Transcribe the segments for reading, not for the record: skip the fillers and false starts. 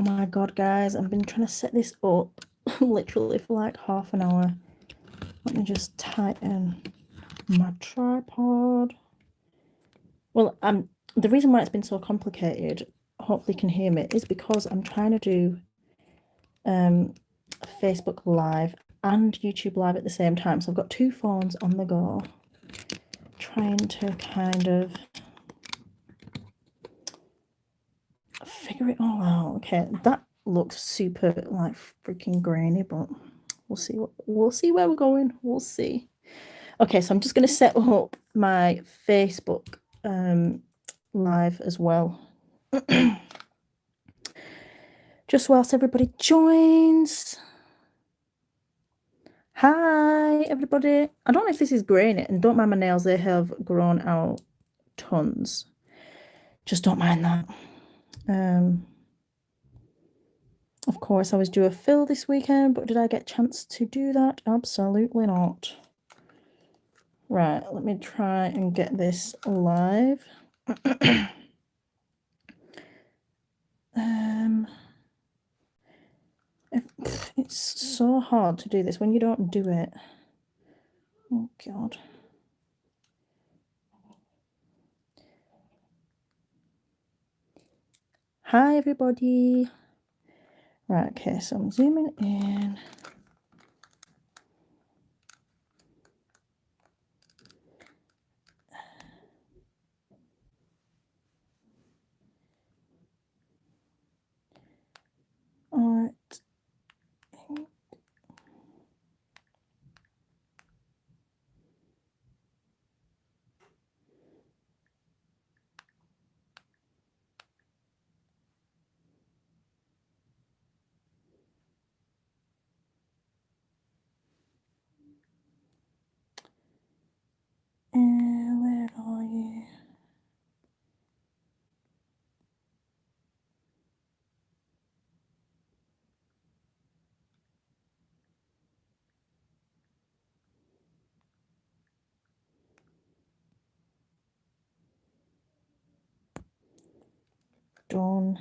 my god, guys, I've been trying to set this up literally for like half an hour. Let me just tighten my tripod. Well, the reason why it's been so complicated, hopefully you can hear me, is because I'm trying to do Facebook Live and YouTube Live at the same time. So I've got two phones on the go, trying to kind of figure it all out. Okay, that looks super like freaking grainy, but we'll see where we're going. We'll see. Okay, so I'm just going to set up my Facebook live as well. Just whilst everybody joins. Hi, everybody. I don't know if this is grainy, and don't mind my nails. They have grown out tons. Just don't mind that. Of course, I was due a fill this weekend, but did I get a chance to do that? Absolutely not. Right, let me try and get this live. It's so hard to do this when you don't do it. Oh, God. Hi, everybody. Right, okay, so I'm zooming in. All right. Where are you? Done.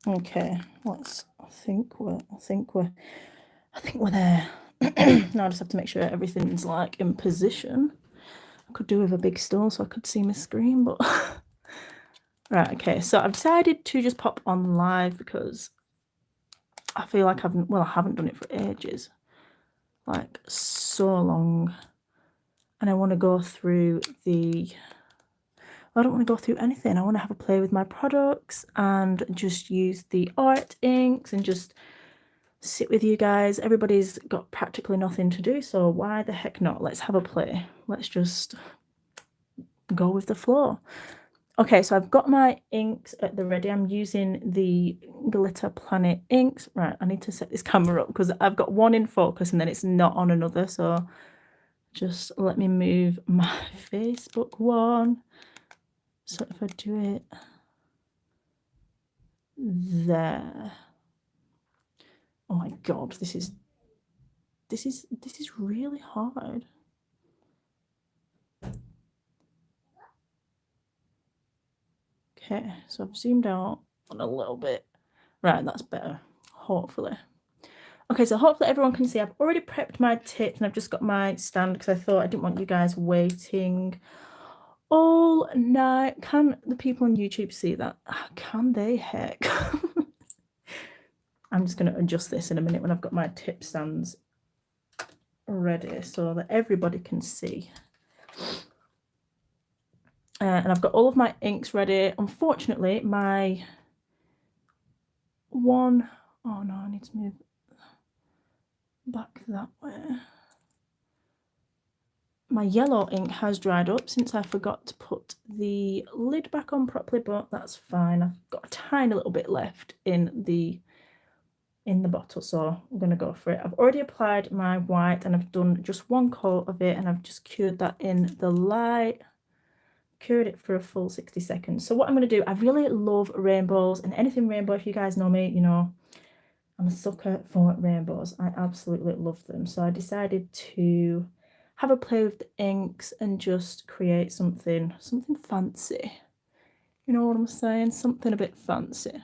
Okay, I think we're there. Now I just have to make sure everything's like in position. I could do with a big stool so I could see my screen, but right, okay, so I've decided to just pop on live because I feel like I haven't done it for ages, like so long, and I want to go through I don't want to go through anything. I want to have a play with my products and just use the art inks and just sit with you guys. Everybody's got practically nothing to do, so why the heck not? Let's have a play. Let's just go with the flow. Okay, so I've got my inks at the ready. I'm using the Glitter Planet inks. Right, I need to set this camera up because I've got one in focus and then it's not on another, so just let me move my Facebook one. So if I do it there. Oh my god, this is really hard. Okay, so I've zoomed out on a little bit. Right, that's better, hopefully. Okay, so hopefully everyone can see I've already prepped my tips and I've just got my stand because I thought I didn't want you guys waiting all night. Can the people on YouTube see that? Can they? Heck. I'm just going to adjust this in a minute when I've got my tip stands ready so that everybody can see. And I've got all of my inks ready. Unfortunately, my one... Oh no, I need to move back that way. My yellow ink has dried up since I forgot to put the lid back on properly, but that's fine. I've got a tiny little bit left in the bottle, so I'm going to go for it. I've already applied my white and I've done just one coat of it and I've just cured that in the light. Cured it for a full 60 seconds. So what I'm going to do, I really love rainbows and anything rainbow. If you guys know me, you know I'm a sucker for rainbows. I absolutely love them. So I decided to have a play with the inks and just create something fancy. You know what I'm saying? Something a bit fancy.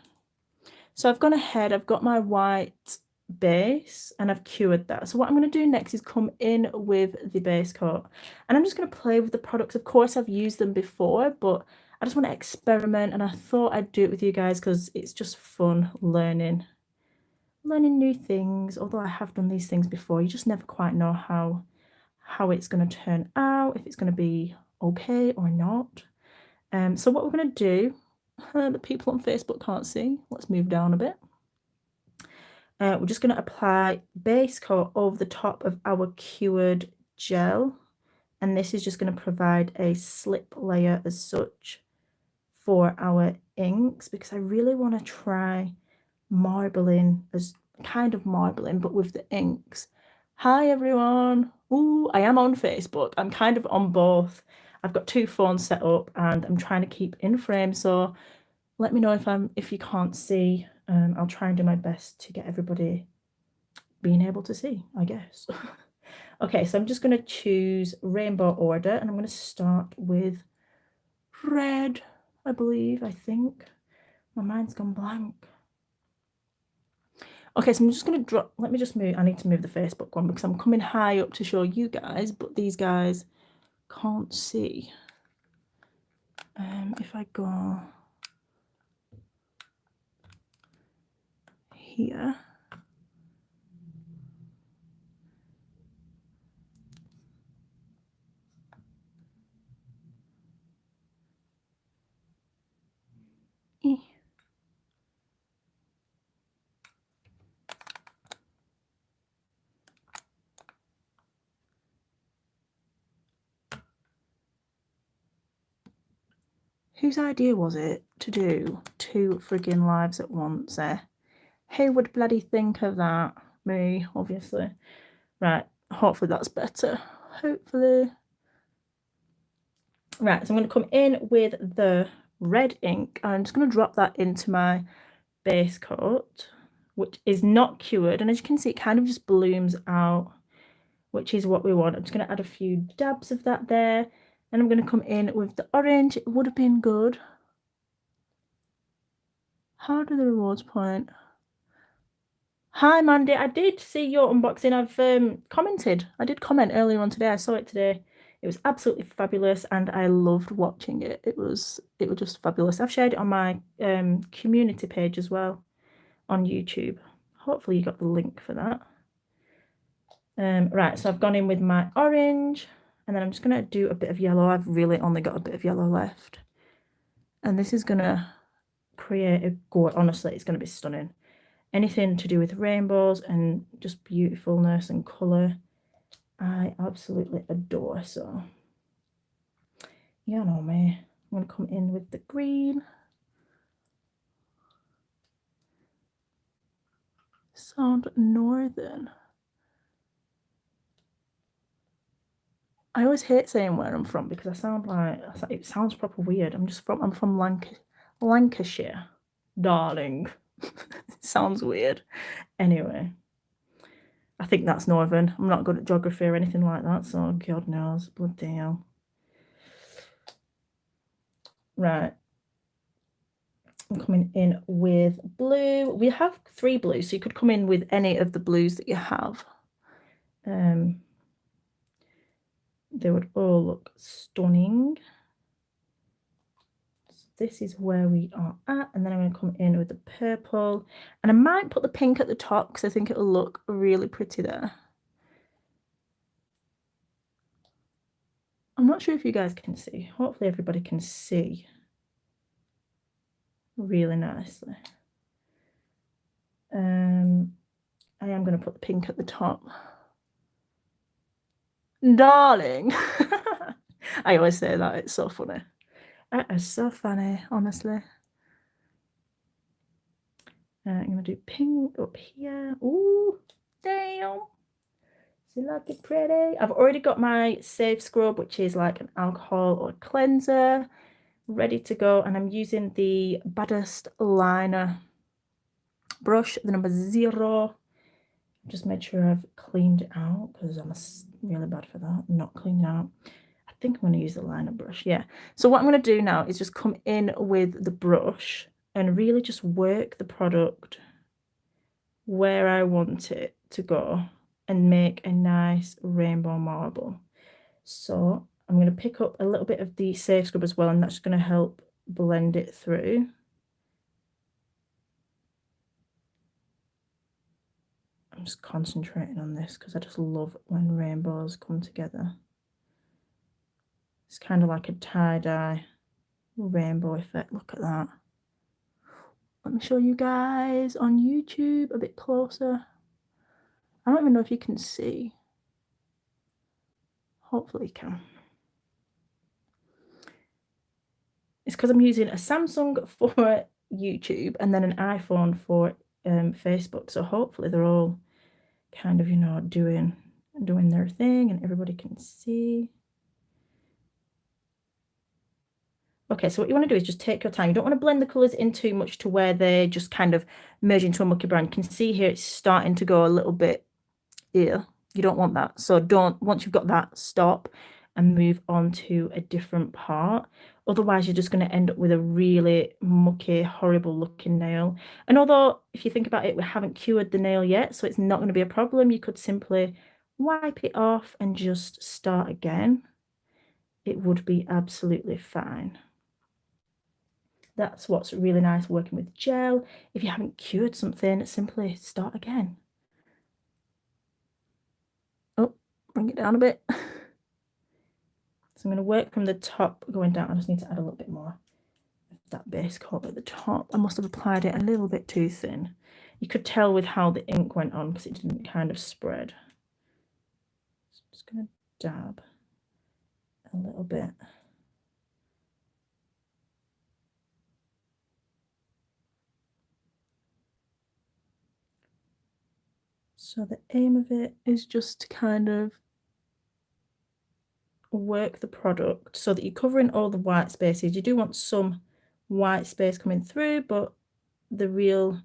So I've gone ahead, I've got my white base and I've cured that. So what I'm going to do next is come in with the base coat, and I'm just going to play with the products. Of course, I've used them before, but I just want to experiment, and I thought I'd do it with you guys because it's just fun learning new things. Although I have done these things before, you just never quite know how it's going to turn out, if it's going to be okay or not. So what we're going to do, the people on Facebook can't see, let's move down a bit. We're just going to apply base coat over the top of our cured gel, and this is just going to provide a slip layer as such for our inks, because I really want to try marbling, as kind of marbling, but with the inks. Hi everyone. Ooh, I am on Facebook. I'm kind of on both. I've got 2 phones set up and I'm trying to keep in frame, so let me know if you can't see. I'll try and do my best to get everybody being able to see, I guess. Okay, so I'm just going to choose rainbow order, and I'm going to start with red, I think. My mind's gone blank. Okay, so I'm just going to drop, let me just move, I need to move the Facebook one because I'm coming high up to show you guys, but these guys can't see. If I go here, whose idea was it to do 2 friggin' lives at once, eh? Who would bloody think of that? Me, obviously. Right, hopefully that's better. Hopefully. Right, so I'm going to come in with the red ink, and I'm just going to drop that into my base coat, which is not cured, and as you can see, it kind of just blooms out, which is what we want. I'm just going to add a few dabs of that there, and I'm going to come in with the orange. It would have been good. How do the rewards point? Hi Mandy, I did see your unboxing. I've commented. I did comment earlier on today. I saw it today. It was absolutely fabulous and I loved watching it. It was just fabulous. I've shared it on my community page as well on YouTube. Hopefully you got the link for that. Right, so I've gone in with my orange, and then I'm just going to do a bit of yellow. I've really only got a bit of yellow left. And this is going to create a gorgeous, honestly, it's going to be stunning. Anything to do with rainbows and just beautifulness and colour, I absolutely adore. So, you know me. I'm going to come in with the green. Sound northern. I always hate saying where I'm from because I sound like, it sounds proper weird. I'm from Lancashire, darling. Sounds weird. Anyway, I think that's northern. I'm not good at geography or anything like that, so God knows. Bloody hell. Right. I'm coming in with blue. We have 3 blues, so you could come in with any of the blues that you have. They would all look stunning. So this is where we are at, and then I'm going to come in with the purple, and I might put the pink at the top because I think it'll look really pretty there. I'm not sure if you guys can see. Hopefully everybody can see really nicely. I am going to put the pink at the top. Darling. I always say that, it's so funny. That is so funny, honestly. I'm going to do pink up here. Ooh, damn. See, look it pretty. I've already got my Safe Scrub, which is like an alcohol or cleanser, ready to go. And I'm using the Baddest Liner brush, the number 0. Just made sure I've cleaned it out because I'm really bad for that, not cleaning out. I think I'm going to use the liner brush. Yeah. So what I'm going to do now is just come in with the brush and really just work the product where I want it to go and make a nice rainbow marble. So I'm going to pick up a little bit of the Safe Scrub as well, and that's going to help blend it through. I'm just concentrating on this because I just love when rainbows come together. It's kind of like a tie-dye rainbow effect. Look at that. Let me show you guys on YouTube a bit closer. I don't even know if you can see. Hopefully you can. It's because I'm using a Samsung for YouTube and then an iPhone for Facebook. So hopefully they're all kind of, you know, doing their thing and everybody can see. Okay, so what you want to do is just take your time. You don't want to blend the colours in too much to where they just kind of merge into a mucky brown. You can see here it's starting to go a little bit here. You don't want that. So once you've got that, stop and move on to a different part. Otherwise, you're just going to end up with a really mucky, horrible looking nail. And although, if you think about it, we haven't cured the nail yet, so it's not going to be a problem. You could simply wipe it off and just start again. It would be absolutely fine. That's what's really nice working with gel. If you haven't cured something, simply start again. Oh, bring it down a bit. So I'm going to work from the top going down. I just need to add a little bit more of that base coat at the top. I must have applied it a little bit too thin. You could tell with how the ink went on because it didn't kind of spread. So I'm just going to dab a little bit. So the aim of it is just to kind of work the product so that you're covering all the white spaces. You do want some white space coming through, but the real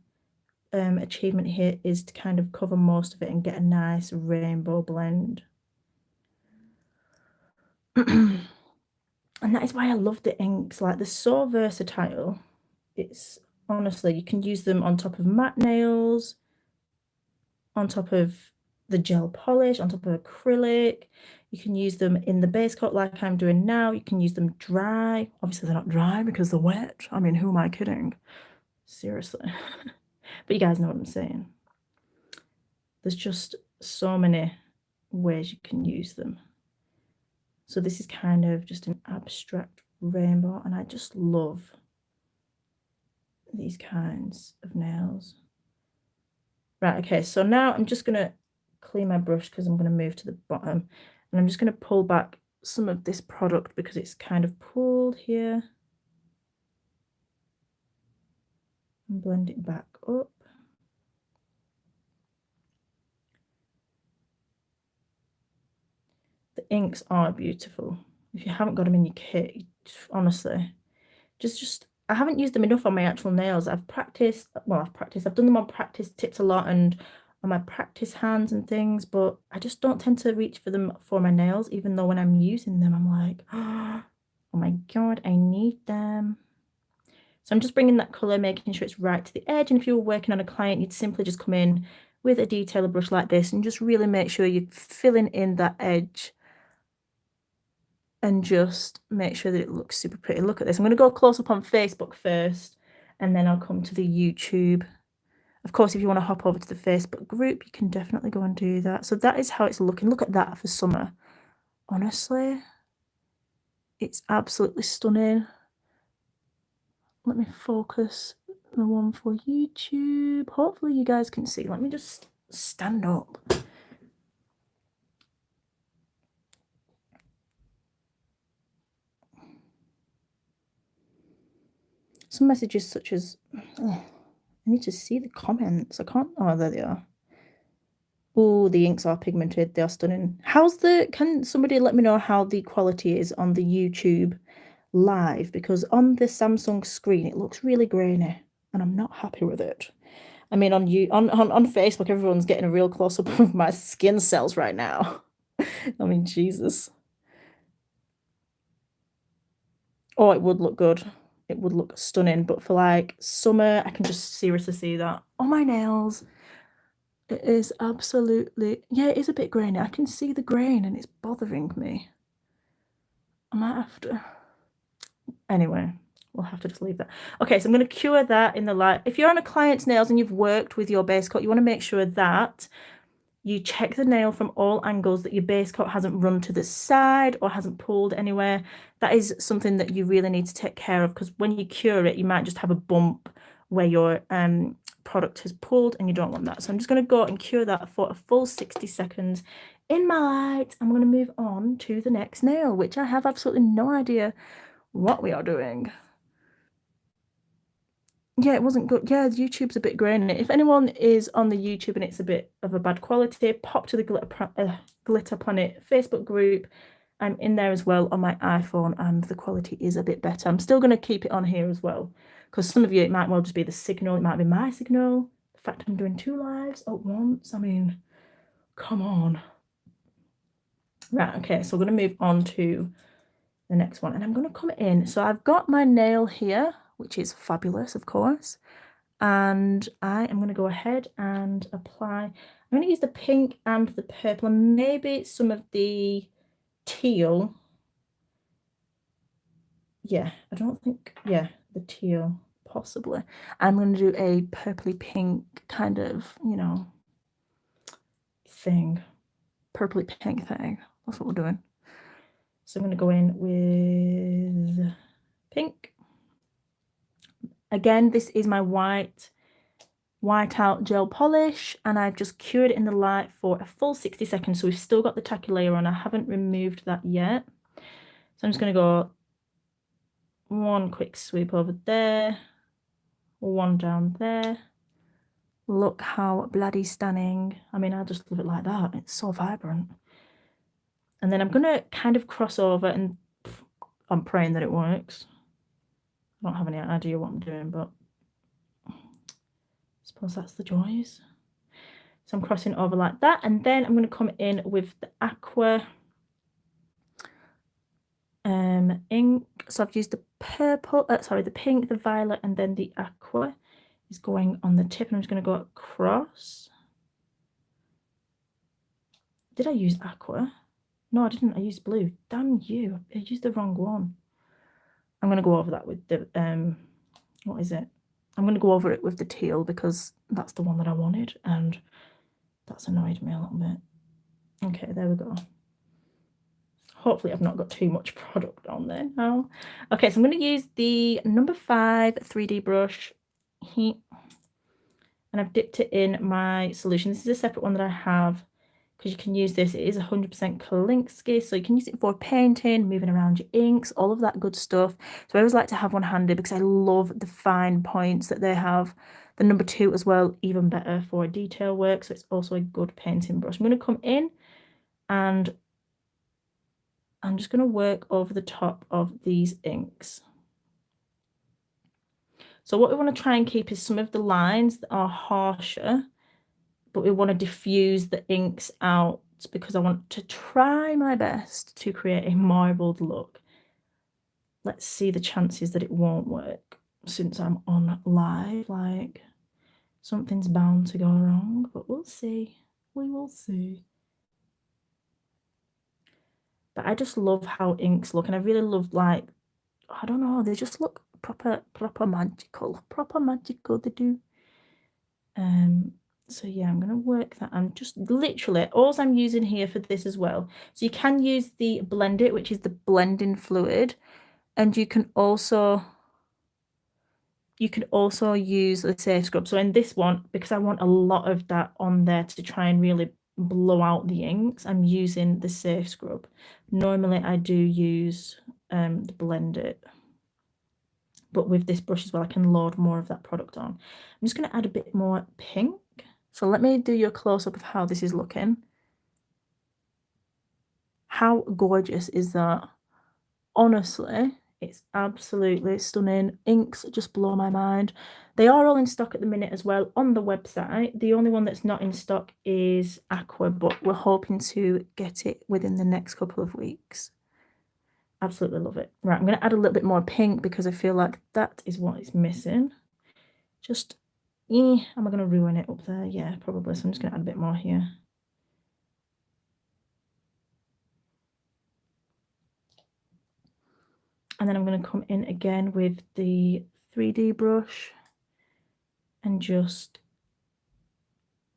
achievement here is to kind of cover most of it and get a nice rainbow blend. And that is why I love the inks. Like, they're so versatile. It's honestly, you can use them on top of matte nails, on top of the gel polish, on top of acrylic. You can use them in the base coat like I'm doing now. You can use them dry. Obviously they're not dry because they're wet. I mean, who am I kidding? Seriously. But you guys know what I'm saying. There's just so many ways you can use them. So this is kind of just an abstract rainbow, and I just love these kinds of nails. Right, okay, so now I'm just going to clean my brush because I'm going to move to the bottom, and I'm just going to pull back some of this product because it's kind of pulled here, and blend it back up. The inks are beautiful. If you haven't got them in your kit, honestly, just I haven't used them enough on my actual nails. I've done them on practice tips a lot and on my practice hands and things, but I just don't tend to reach for them for my nails, even though when I'm using them, I'm like, oh my God, I need them. So I'm just bringing that colour, making sure it's right to the edge. And if you were working on a client, you'd simply just come in with a detailer brush like this and just really make sure you're filling in that edge and just make sure that it looks super pretty. Look at this. I'm going to go close up on Facebook first, and then I'll come to the YouTube. Of course, if you want to hop over to the Facebook group, you can definitely go and do that. So that is how it's looking. Look at that for summer. Honestly, it's absolutely stunning. Let me focus the one for YouTube. Hopefully you guys can see. Let me just stand up. Some messages such as, I need to see the comments. I can't, oh, there they are. Oh, the inks are pigmented. They are stunning. Can somebody let me know how the quality is on the YouTube live? Because on the Samsung screen, it looks really grainy and I'm not happy with it. I mean, on Facebook, everyone's getting a real close-up of my skin cells right now. I mean, Jesus. Oh, it would look good. It would look stunning. But for like summer, I can just seriously see that on my nails. It is absolutely, yeah, it is a bit grainy. I can see the grain and it's bothering me. I might have to, anyway, we'll have to just leave that. Okay, so I'm going to cure that in the light. If you're on a client's nails and you've worked with your base coat, you want to make sure that you check the nail from all angles, that your base coat hasn't run to the side or hasn't pulled anywhere. That is something that you really need to take care of, because when you cure it, you might just have a bump where your product has pulled, and you don't want that. So I'm just going to go and cure that for a full 60 seconds in my light. I'm going to move on to the next nail, which I have absolutely no idea what we are doing. Yeah, it wasn't good. Yeah, YouTube's a bit grainy. If anyone is on the YouTube and it's a bit of a bad quality, pop to the Glitter Planet Facebook group. I'm in there as well on my iPhone, and the quality is a bit better. I'm still going to keep it on here as well, because some of you, it might well just be the signal. It might be my signal. The fact I'm doing 2 lives at once. I mean, come on. Right, okay, so we're going to move on to the next one, and I'm going to come in. So I've got my nail here, which is fabulous, of course. And I am going to go ahead and apply. I'm going to use the pink and the purple, and maybe some of the teal. Yeah, I don't think, yeah, the teal, possibly. I'm going to do a purpley pink kind of, you know, thing. Purpley pink thing. That's what we're doing. So I'm going to go in with pink. Again, this is my whiteout gel polish, and I've just cured it in the light for a full 60 seconds. So we've still got the tacky layer on. I haven't removed that yet. So I'm just going to go one quick sweep over there, one down there. Look how bloody stunning. I mean, I just love it like that. It's so vibrant. And then I'm going to kind of cross over, and I'm praying that it works. I don't have any idea what I'm doing, but I suppose that's the joys. So I'm crossing over like that, and then I'm going to come in with the aqua ink. So I've used the purple, the pink, the violet, and then the aqua is going on the tip, and I'm just going to go across. Did I use aqua? No, I didn't. I used blue. Damn you. I used the wrong one. I'm going to go over that with the, what is it? I'm going to go over it with the teal, because that's the one that I wanted, and that's annoyed me a little bit. Okay, there we go. Hopefully I've not got too much product on there now. Okay, so I'm going to use the number 5 3D brush, and I've dipped it in my solution. This is a separate one that I have, because you can use this. It is 100% Kolinsky, so you can use it for painting, moving around your inks, all of that good stuff. So I always like to have one handy, because I love the fine points that they have. The number 2 as well, even better for detail work, so it's also a good painting brush. I'm going to come in, and I'm just going to work over the top of these inks. So what we want to try and keep is some of the lines that are harsher, but we want to diffuse the inks out, because I want to try my best to create a marbled look. Let's see the chances that it won't work, since I'm on live. Like, something's bound to go wrong, but we'll see. We will see. But I just love how inks look, and I really love, like, I don't know, they just look proper magical. Proper magical, they do. So yeah, I'm going to work that. I'm just literally, all I'm using here for this as well. So you can use the Blend It, which is the blending fluid, and you can also use the Safe Scrub. So in this one, because I want a lot of that on there to try and really blow out the inks, I'm using the Safe Scrub. Normally I do use the Blend It, but with this brush as well, I can load more of that product on. I'm just going to add a bit more pink. So let me do you a close-up of how this is looking. How gorgeous is that? Honestly, it's absolutely stunning. Inks just blow my mind. They are all in stock at the minute as well on the website. The only one that's not in stock is Aqua, but we're hoping to get it within the next couple of weeks. Absolutely love it. Right, I'm going to add a little bit more pink because I feel like that is what is missing. Just, am I going to ruin it up there? Yeah, probably. So I'm just going to add a bit more here. And then I'm going to come in again with the 3D brush and just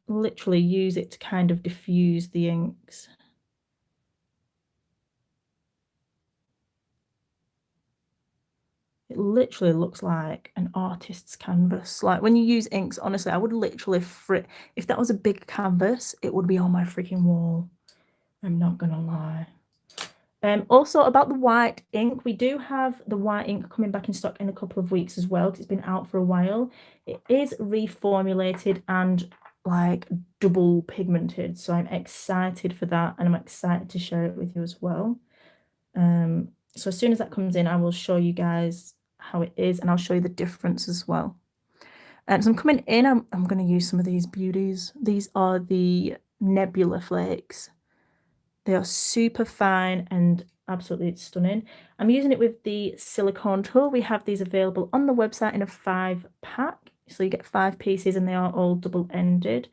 literally use it to kind of diffuse the inks. It literally looks like an artist's canvas. Like when you use inks, honestly, I would literally if that was a big canvas, it would be on my freaking wall. I'm not gonna lie. Also about the white ink, we do have the white ink coming back in stock in a couple of weeks as well, because it's been out for a while. It is reformulated and like double pigmented, so I'm excited for that, and I'm excited to share it with you as well. So as soon as that comes in, I will show you guys how it is, and I'll show you the difference as well. So I'm coming in, I'm going to use some of these beauties. These are the Nebula Flakes. They are super fine and absolutely stunning. I'm using it with the silicone tool. We have these available on the website in a 5-pack. So you get 5 pieces and they are all double-ended.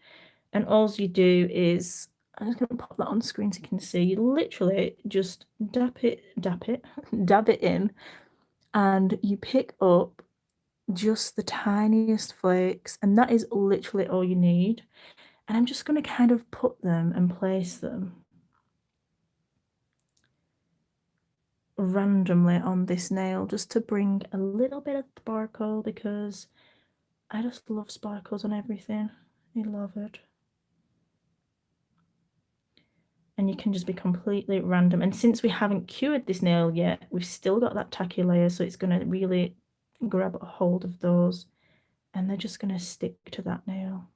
And all you do is, I'm just going to pop that on screen so you can see, you literally just dab it in, and you pick up just the tiniest flakes, and that is literally all you need. And I'm just going to kind of put them and place them randomly on this nail just to bring a little bit of sparkle, because I just love sparkles on everything. I love it. And you can just be completely random. And since we haven't cured this nail yet, we've still got that tacky layer, so it's going to really grab a hold of those, and they're just going to stick to that nail.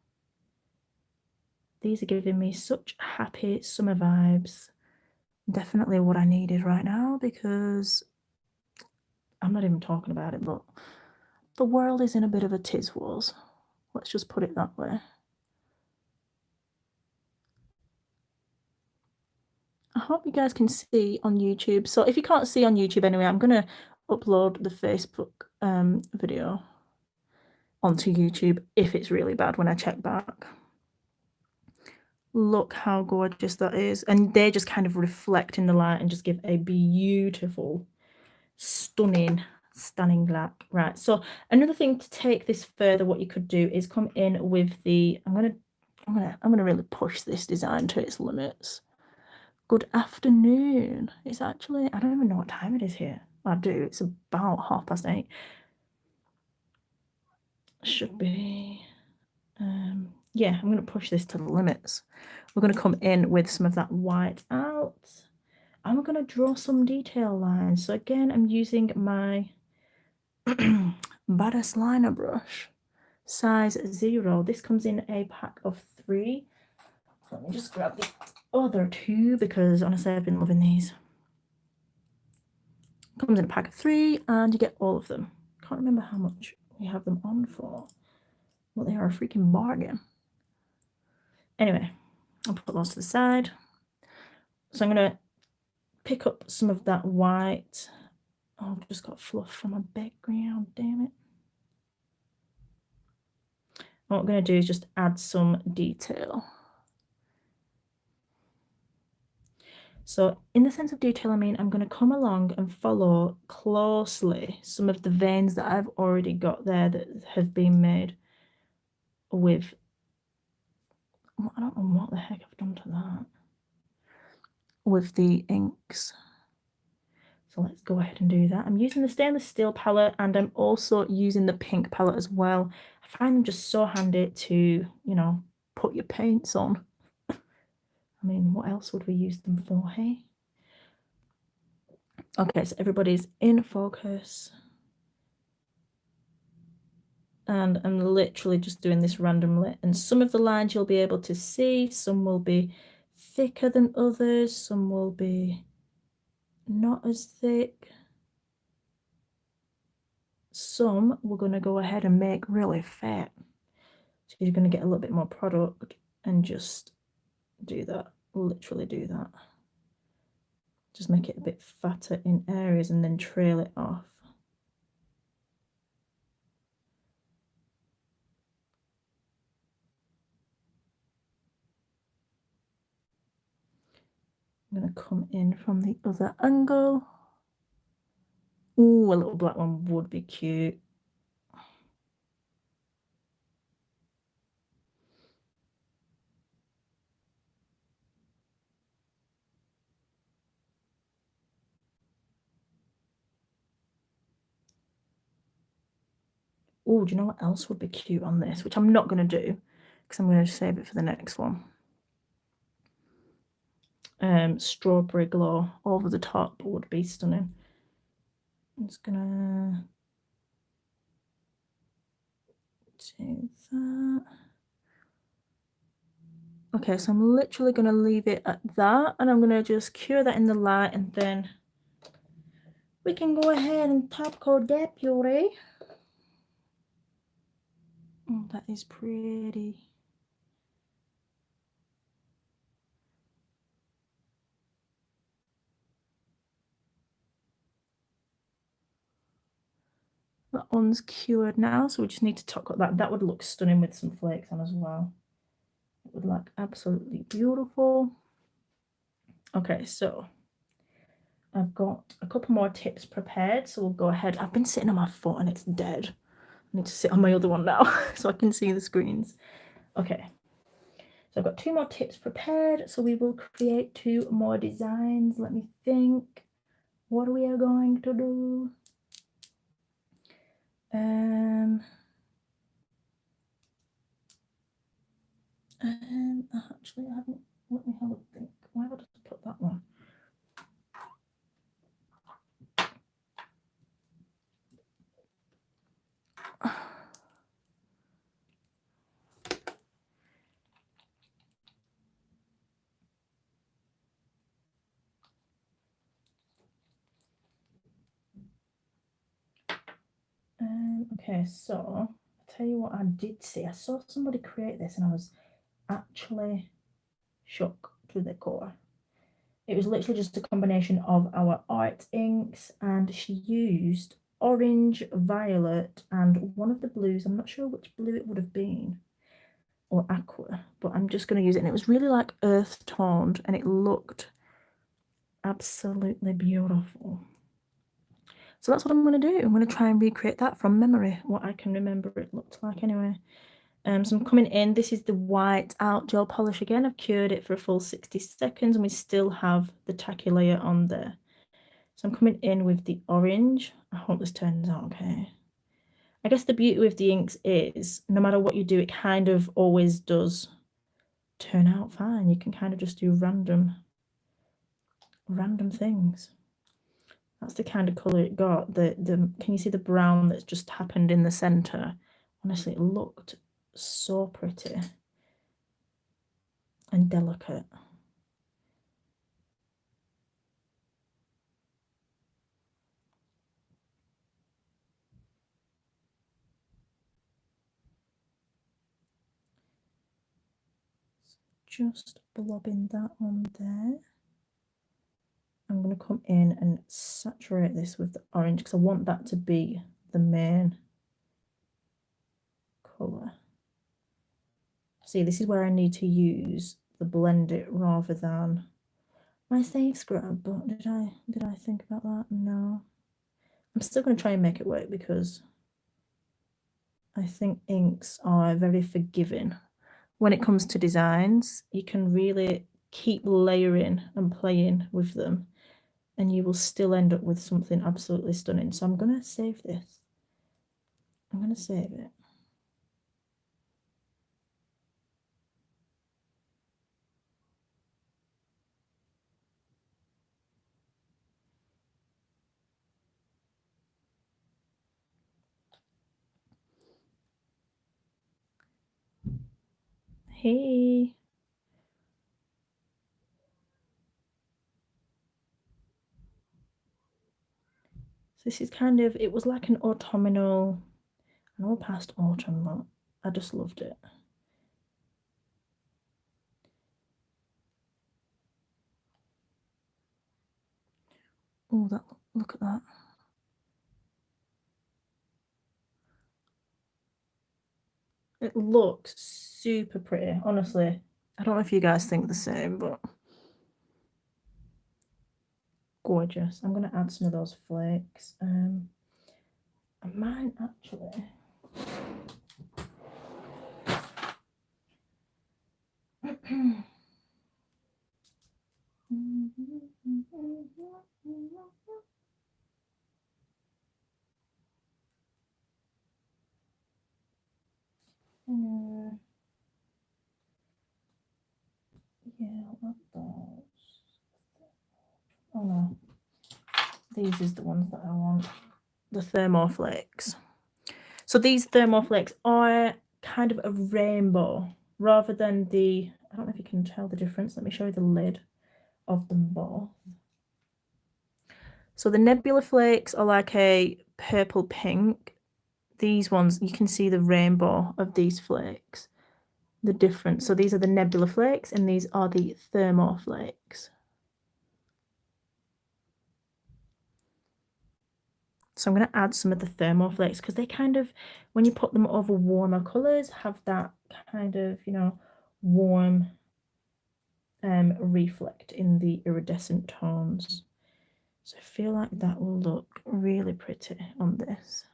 These are giving me such happy summer vibes. Definitely what I needed right now, because I'm not even talking about it, but the world is in a bit of a tiz wars. Let's just put it that way. I hope you guys can see on YouTube. So if you can't see on YouTube anyway, I'm going to upload the Facebook video onto YouTube if it's really bad when I check back. Look how gorgeous that is. And they just kind of reflect in the light and just give a beautiful, stunning look. Right, so another thing to take this further, what you could do is come in with the, I'm gonna really push this design to its limits. Good afternoon. It's actually, I don't even know what time it is here. I do, it's about 8:30. Should be, yeah, I'm going to push this to the limits. We're going to come in with some of that white out, and we're going to draw some detail lines. So again, I'm using my Badass Liner brush, size 0. This comes in a pack of 3. So let me just grab the other 2, because honestly, I've been loving these. Comes in a pack of 3, and you get all of them. Can't remember how much we have them on for, but they are a freaking bargain. Anyway, I'll put those to the side. So I'm going to pick up some of that white. Oh, I've just got fluff from my background, damn it. What I'm going to do is just add some detail. So in the sense of detail, I mean, I'm going to come along and follow closely some of the veins that I've already got there that have been made with, I don't know what the heck I've done to that, with the inks. So let's go ahead and do that. I'm using the stainless steel palette, and I'm also using the pink palette as well. I find them just so handy to, you know, put your paints on. I mean, what else would we use them for, hey? Okay, so everybody's in focus. And I'm literally just doing this randomly. And some of the lines you'll be able to see. Some will be thicker than others. Some will be not as thick. Some we're going to go ahead and make really fat. So you're going to get a little bit more product and just do that. Literally do that. Just make it a bit fatter in areas and then trail it off. I'm going to come in from the other angle. Ooh, a little black one would be cute. Oh, do you know what else would be cute on this? Which I'm not going to do because I'm going to save it for the next one. Strawberry glow over the top would be stunning. I'm just gonna do that. Okay, so I'm literally gonna leave it at that, and I'm gonna just cure that in the light, and then we can go ahead and top coat that puree. Oh, that is pretty. That one's cured now, so we just need to top coat that. That would look stunning with some flakes on as well. It would look absolutely beautiful. Okay, so I've got a couple more tips prepared, so we'll go ahead. I've been sitting on my foot and it's dead. I need to sit on my other one now so I can see the screens. Okay, so I've got 2 more tips prepared, so we will create 2 more designs. Let me think what we are going to do. Actually, I haven't, let me have a think. Why would I just put that one? Okay, so I'll tell you what I did see. I saw somebody create this and I was actually shook to the core. It was literally just a combination of our art inks, and she used orange, violet, and one of the blues. I'm not sure which blue it would have been, or aqua, but I'm just going to use it. And it was really like earth toned, and it looked absolutely beautiful. So that's what I'm going to do. I'm going to try and recreate that from memory, what I can remember it looked like anyway. So I'm coming in, this is the white out gel polish again. I've cured it for a full 60 seconds and we still have the tacky layer on there. So I'm coming in with the orange. I hope this turns out okay. I guess the beauty with the inks is no matter what you do, it kind of always does turn out fine. You can kind of just do random things. That's the kind of colour it got. Can you see the brown that's just happened in the centre? Honestly, it looked so pretty and delicate. Just blobbing that on there. I'm going to come in and saturate this with the orange because I want that to be the main colour. See, this is where I need to use the blend it rather than my safe scrub, but did I think about that? No. I'm still going to try and make it work because I think inks are very forgiving. When it comes to designs, you can really keep layering and playing with them and you will still end up with something absolutely stunning. So I'm going to save this. I'm going to save it. Hey. So this is kind of, it was like an autumnal, I know past autumn, but I just loved it. Oh, that, look at that. It looks super pretty, honestly. I don't know if you guys think the same, but gorgeous. I'm going to add some of those flakes. I might actually. Yeah, what those? Oh no, these is the ones that I want. The thermoflakes. So these thermoflakes are kind of a rainbow rather than the, I don't know if you can tell the difference. Let me show you the lid of them both. So the nebula flakes are like a purple pink. These ones, you can see the rainbow of these flakes. The difference. So these are the nebula flakes and these are the thermoflakes. So I'm going to add some of the thermoflakes because they kind of, when you put them over warmer colours, have that kind of, you know, warm reflect in the iridescent tones. So I feel like that will look really pretty on this.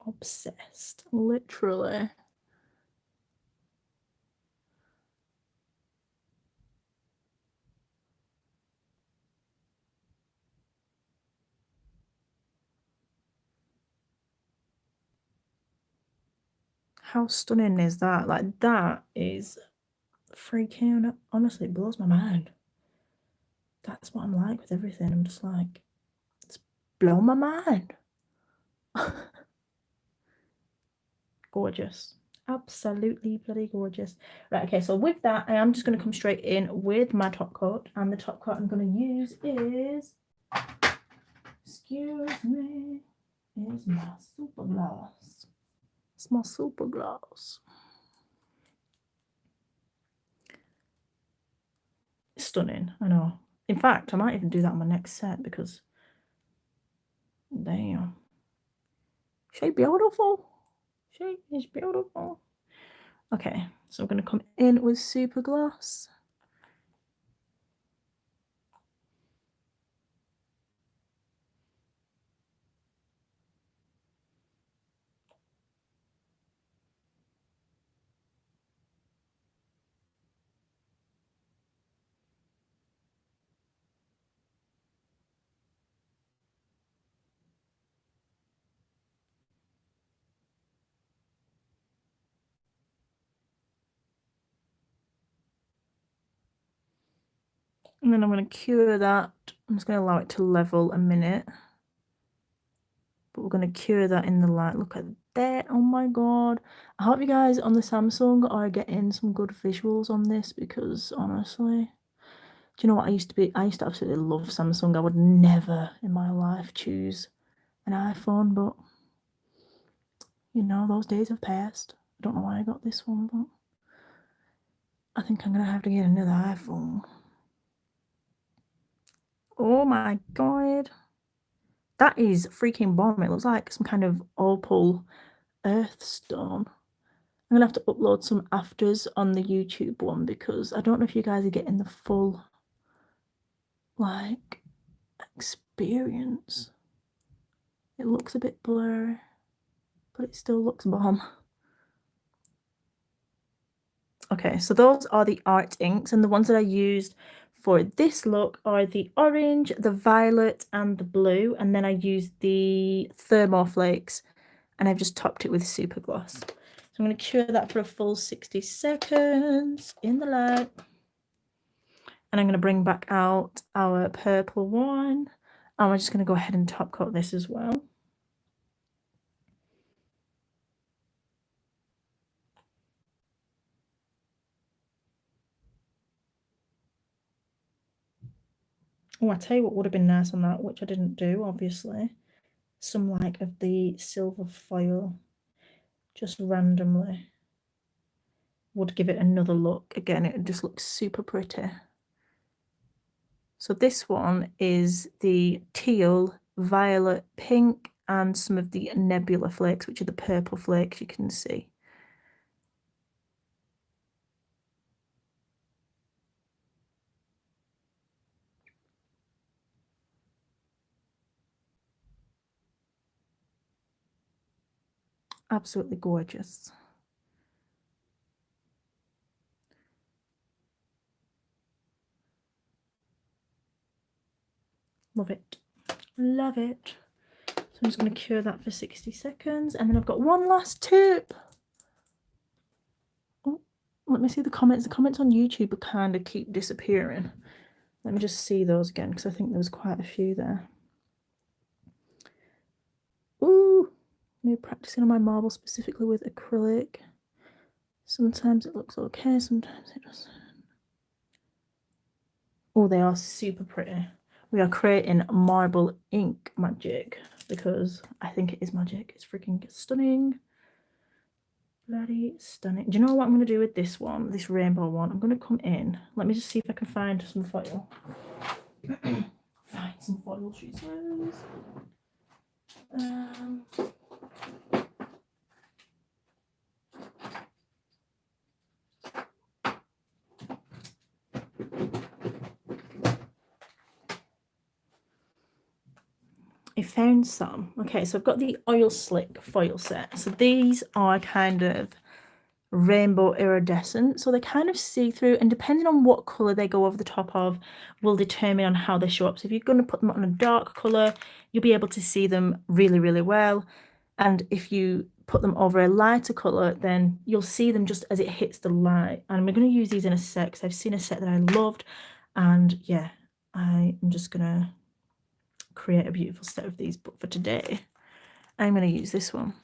Obsessed, literally. How stunning is that? Like, that is freaking, honestly, it blows my mind. That's what I'm like with everything. I'm just like, it's blown my mind. Gorgeous. Absolutely bloody gorgeous. Right, okay, so with that, I am just going to come straight in with my top coat. And the top coat I'm going to use is, excuse me, is my super gloss. It's my super gloss. Stunning, I know. In fact, I might even do that on my next set because, damn. She beautiful. She is beautiful. Okay, so I'm going to come in with super gloss. And then I'm going to cure that. I'm just going to allow it to level a minute. But we're going to cure that in the light. Look at that. Oh my god. I hope you guys on the Samsung are getting some good visuals on this because honestly, do you know what I used to be? I used to absolutely love Samsung. I would never in my life choose an iPhone, but you know, those days have passed. I don't know why I got this one, but I think I'm going to have to get another iPhone. Oh my god. That is freaking bomb. It looks like some kind of opal earthstone. I'm going to have to upload some afters on the YouTube one because I don't know if you guys are getting the full, like, experience. It looks a bit blurry, but it still looks bomb. Okay, so those are the art inks, and the ones that I used for this look are the orange, the violet, and the blue, and then I used the thermoflakes, and I've just topped it with super gloss. So I'm going to cure that for a full 60 seconds in the light. And I'm going to bring back out our purple one, And we're just going to go ahead and top coat this as well. Oh, I tell you what would have been nice on that, which I didn't do, obviously. Some like of the silver foil, just randomly, would give it another look. Again, it just looks super pretty. So this one is the teal, violet, pink, and some of the nebula flakes, which are the purple flakes you can see. Absolutely gorgeous. Love it. Love it. So I'm just going to cure that for 60 seconds. And then I've got one last tip. Oh, let me see the comments. The comments on YouTube kind of keep disappearing. Let me just see those again, because I think there was quite a few there. Ooh, maybe practicing on my marble specifically with acrylic. Sometimes it looks okay, sometimes it doesn't. Oh, they are super pretty. We are creating marble ink magic because I think it is magic. It's freaking stunning. Bloody stunning. Do you know what I'm going to do with this one, this rainbow one? I'm going to come in. Let me just see if I can find some foil. Find some foil, she says. I found some. Okay, so I've got the oil slick foil set. So these are kind of rainbow iridescent, so they kind of see-through, and depending on what color they go over the top of will determine on how they show up. So if you're going to put them on a dark color, you'll be able to see them really, really well. And if you put them over a lighter color, then you'll see them just as it hits the light. And I'm going to use these in a set because I've seen a set that I loved, and yeah, I'm just gonna create a beautiful set of these. But for today, I'm going to use this one.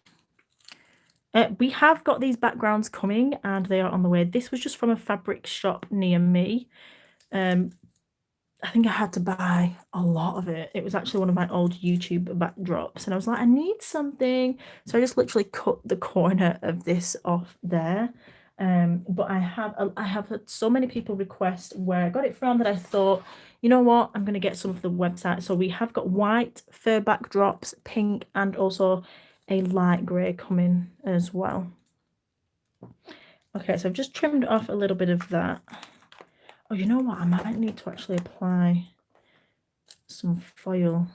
We have got these backgrounds coming and they are on the way. This was just from a fabric shop near me. I think I had to buy a lot of it. It was actually one of my old YouTube backdrops, and I was like, I need something. So I just literally cut the corner of this off there. But I have had so many people request where I got it from that I thought, you know what, I'm going to get some of the website. So we have got white fur backdrops, pink, and also a light grey coming as well. Okay, so I've just trimmed off a little bit of that. Oh, you know what? I might need to actually apply some foil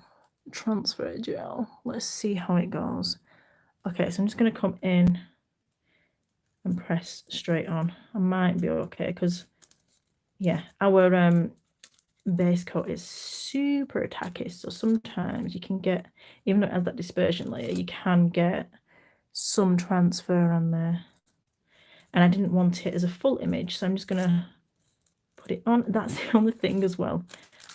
transfer gel. Let's see how it goes. Okay, so I'm just going to come in and press straight on. I might be okay because, yeah, our base coat is super tacky. So sometimes you can get, even though it has that dispersion layer, you can get some transfer on there. And I didn't want it as a full image, so I'm just going to put it on. That's the only thing as well.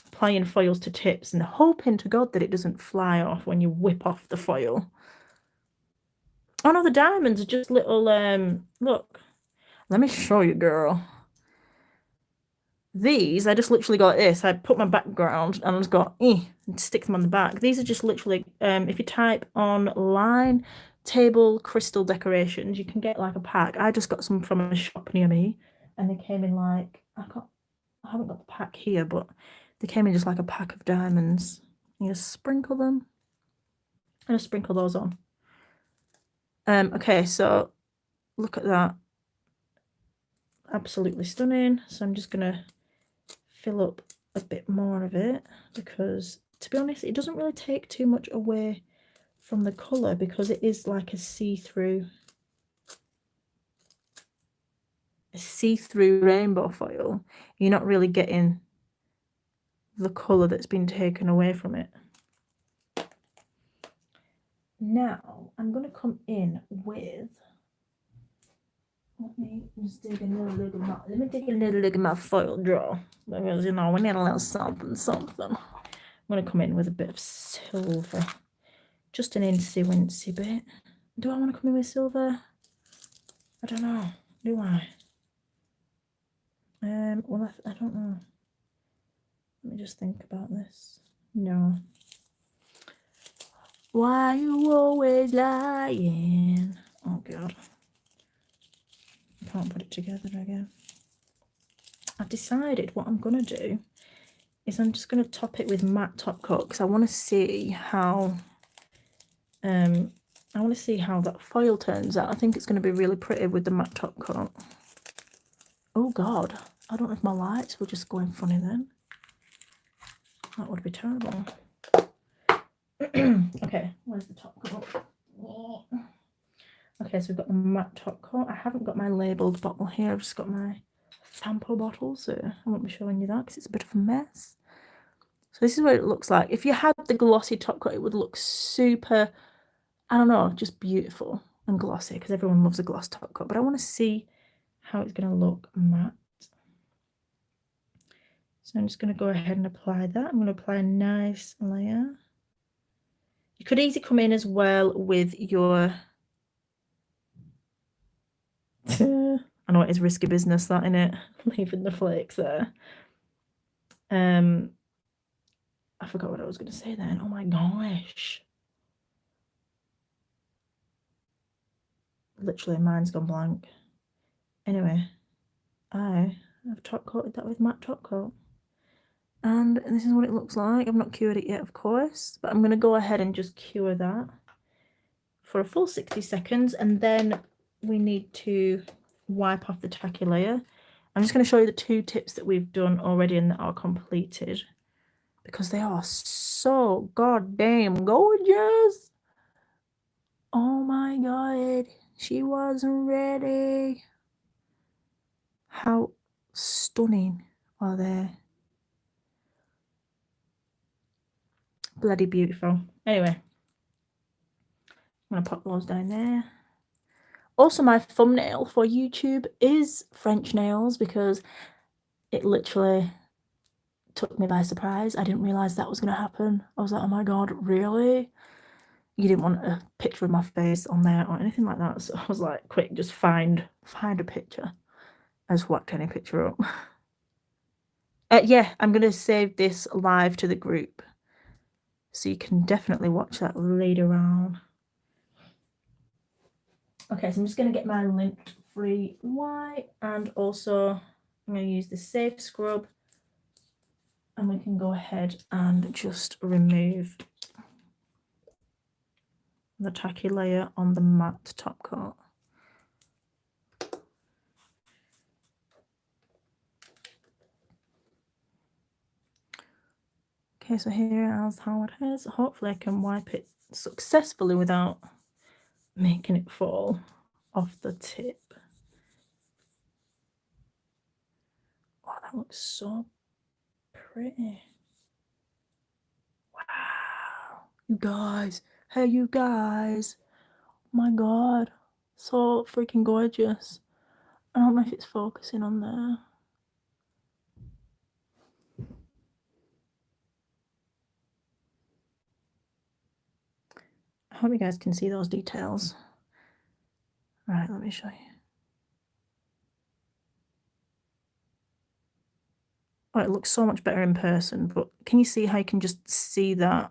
Applying foils to tips and hoping to God that it doesn't fly off when you whip off the foil. Oh no, the diamonds are just little, look. Let me show you, girl. These, I just literally got this. I put my background and I just got, and stick them on the back. These are just literally, if you type online, table crystal decorations, you can get like a pack. I just got some from a shop near me, and they came in like, I haven't got the pack here, but they came in just like a pack of diamonds. You just sprinkle them. And just sprinkle those on. Okay, so look at that. Absolutely stunning. So I'm just gonna fill up a bit more of it because, to be honest, it doesn't really take too much away from the color because it is like a see-through rainbow foil. You're not really getting the color that's been taken away from it. Now I'm going to come in with, let me just dig a little look at my foil drawer, because you know we need a little something. I'm going to come in with a bit of silver. Just an incy-wincy bit. Do I want to come in with silver? I don't know. Do I? Well, I don't know. Let me just think about this. No. Why you always lying? Oh, God. I can't put it together again. I've decided what I'm going to do is I'm just going to top it with matte top coat because I want to see how that foil turns out. I think it's going to be really pretty with the matte top coat. Oh God, I don't know if my lights will just go in funny then. That would be terrible. Okay, where's the top coat? Okay, so we've got the matte top coat. I haven't got my labelled bottle here. I've just got my sample bottle, so I won't be showing you that because it's a bit of a mess. So this is what it looks like. If you had the glossy top coat, it would look super, I don't know, just beautiful and glossy because everyone loves a gloss top coat. But I want to see how it's going to look matte. So I'm just going to go ahead and apply that. I'm going to apply a nice layer. You could easily come in as well with your... I know it is risky business, that, innit? Leaving the flakes there. I forgot what I was going to say then. Oh my gosh. Literally, mine's gone blank. Anyway, I have top coated that with matte top coat. And this is what it looks like. I've not cured it yet, of course, but I'm going to go ahead and just cure that for a full 60 seconds. And then we need to wipe off the tacky layer. I'm just going to show you the 2 tips that we've done already and that are completed because they are so goddamn gorgeous. Oh my God, she wasn't ready. How stunning are they? Bloody beautiful. Anyway, I'm going to pop those down there. Also, my thumbnail for YouTube is French nails because it literally took me by surprise. I didn't realise that was going to happen. I was like, oh my God, really? You didn't want a picture of my face on there or anything like that. So I was like, quick, just find a picture. I just whacked any picture up. Yeah, I'm going to save this live to the group. So you can definitely watch that later on. Okay, so I'm just going to get my lint-free white and also I'm going to use the Safe Scrub and we can go ahead and just remove the tacky layer on the matte top coat. Okay, so here is how it is. Hopefully I can wipe it successfully without making it fall off the tip. Oh, that looks so pretty. Wow. You guys. Hey, you guys. Oh my God. So freaking gorgeous. I don't know if it's focusing on there. I hope you guys can see those details. Right, let me show you. Oh, it looks so much better in person, but can you see how you can just see that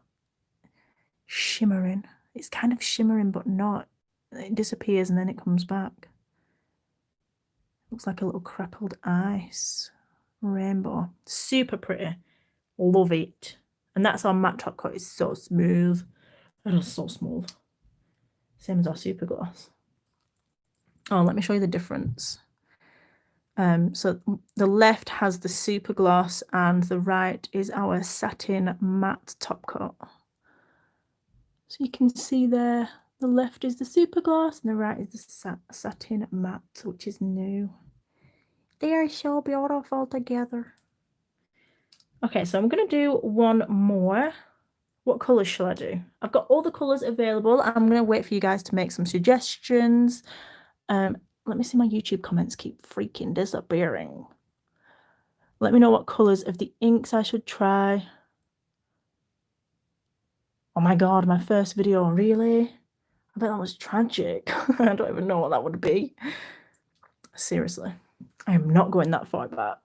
shimmering? It's kind of shimmering, but not. It disappears and then it comes back. Looks like a little crackled ice rainbow. Super pretty. Love it. And that's our matte top coat. It's so smooth. It is so smooth. Same as our super gloss. Oh, let me show you the difference. So the left has the super gloss and the right is our satin matte top coat. So you can see there, the left is the super gloss and the right is the satin matte, which is new. They are so beautiful together. Okay, so I'm going to do one more. What colours shall I do? I've got all the colours available. I'm going to wait for you guys to make some suggestions. Let me see, my YouTube comments keep freaking disappearing. Let me know what colours of the inks I should try. Oh my God, my first video, really? I bet that was tragic. I don't even know what that would be. Seriously, I am not going that far back.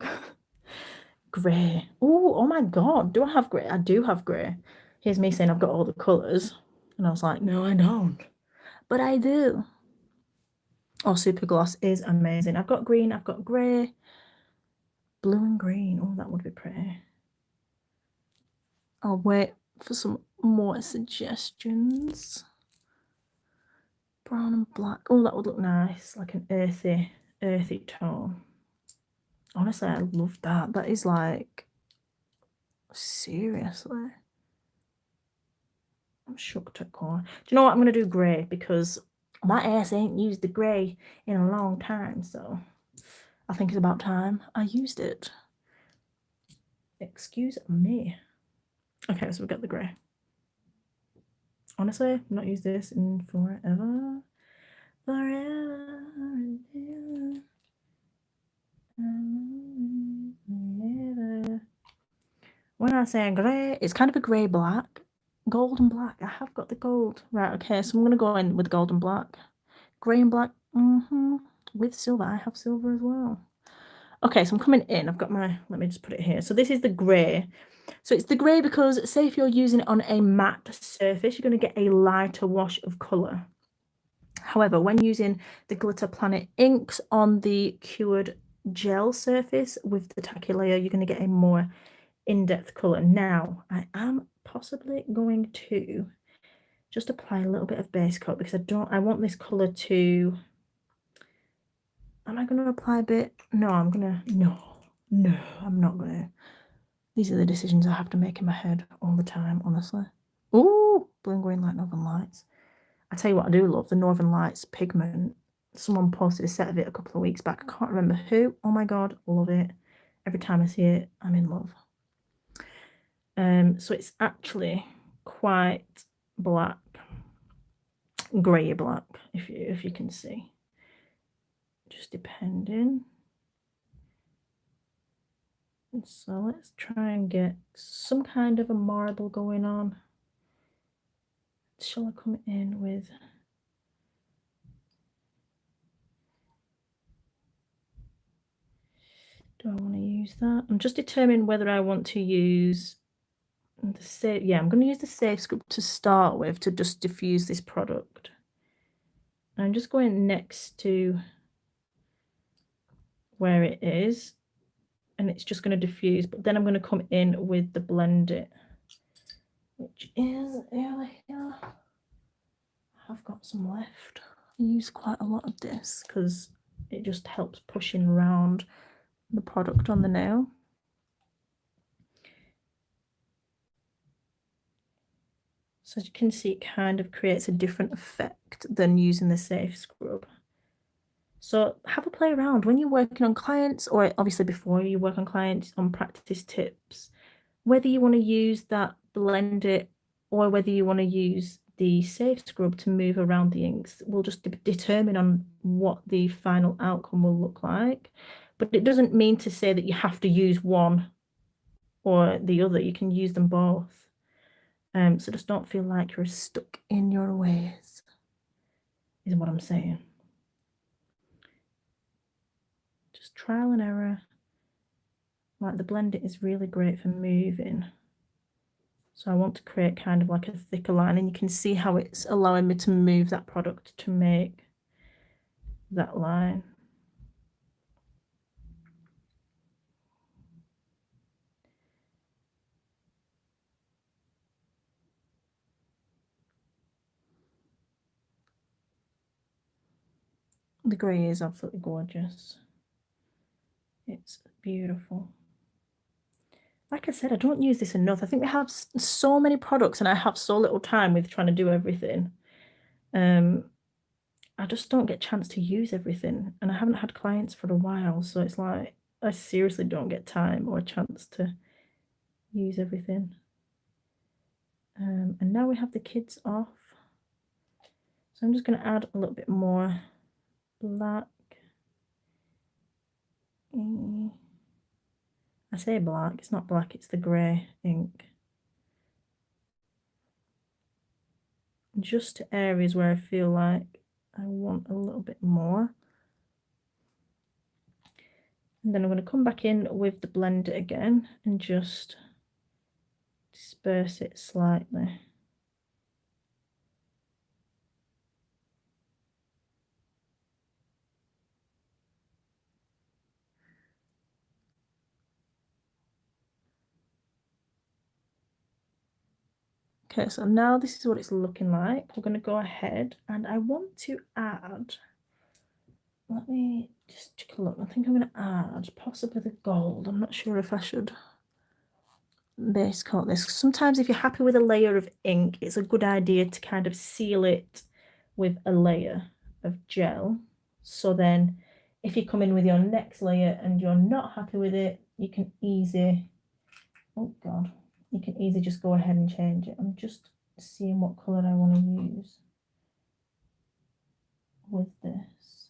Grey. Oh my God, do I have grey? I do have grey. Here's me saying I've got all the colours. And I was like, no, I don't. But I do. Oh, Super Gloss is amazing. I've got green, I've got grey, blue and green. Oh, that would be pretty. I'll wait for some more suggestions. Brown and black. Oh, that would look nice. Like an earthy tone. Honestly, I love that. That is like, seriously. I'm shook to core. Do you know what? I'm going to do grey because my ass ain't used the grey in a long time. So I think it's about time I used it. Excuse me. Okay, so we've got the grey. Honestly, I've not used this in forever. Forever. When I say grey, it's kind of a grey black. Gold and black. I have got the gold. Right, okay, so I'm going to go in with gold and black. Grey and black. With silver. I have silver as well. Okay, so I'm coming in. I've got my, let me just put it here. So this is the grey. So it's the grey because say if you're using it on a matte surface, you're going to get a lighter wash of colour. However, when using the Glitter Planet inks on the cured gel surface with the tacky layer, you're going to get a more in-depth colour. Now, I am possibly going to just apply a little bit of base coat because I want this colour to, am I going to apply a bit? No, I'm not going to. These are the decisions I have to make in my head all the time, honestly. Ooh, blue and green like Northern Lights. I tell you what I do love, the Northern Lights pigment. Someone posted a set of it a couple of weeks back. I can't remember who. Oh my God, love it. Every time I see it, I'm in love. So it's actually quite black, grey black, if you can see. Just depending. And so let's try and get some kind of a marble going on. Shall I come in with, do I want to use that? I'm just determining whether I want to use the safe. Yeah, I'm going to use the safe script to start with to just diffuse this product. I'm just going next to where it is, and it's just going to diffuse, but then I'm going to come in with the Blend It, which is over here. I've got some left. I use quite a lot of this because it just helps pushing around the product on the nail. So as you can see, it kind of creates a different effect than using the safe scrub. So have a play around when you're working on clients, or obviously before you work on clients, on practice tips, whether you want to use that Blend It or whether you want to use the safe scrub to move around the inks will just determine on what the final outcome will look like. But it doesn't mean to say that you have to use one or the other. You can use them both. So just don't feel like you're stuck in your ways, is what I'm saying. Just trial and error. Like the Blend It is really great for moving. So I want to create kind of like a thicker line, and you can see how it's allowing me to move that product to make that line. The grey is absolutely gorgeous. It's beautiful. Like I said, I don't use this enough. I think we have so many products and I have so little time with trying to do everything. I just don't get a chance to use everything, and I haven't had clients for a while, so it's like I seriously don't get time or a chance to use everything. And now we have the kids off, so I'm just going to add a little bit more black. I say black, it's not black, it's the grey ink. just to areas where I feel like I want a little bit more. And then I'm going to come back in with the blender again and just disperse it slightly. Okay, so now this is what it's looking like. We're going to go ahead and I want to add, let me just take a look. I think I'm going to add possibly the gold. I'm not sure if I should base coat this. Sometimes if you're happy with a layer of ink, it's a good idea to kind of seal it with a layer of gel. So then if you come in with your next layer and you're not happy with it, you can easily, oh God, you can easily just go ahead and change it. I'm just seeing what colour I want to use with this.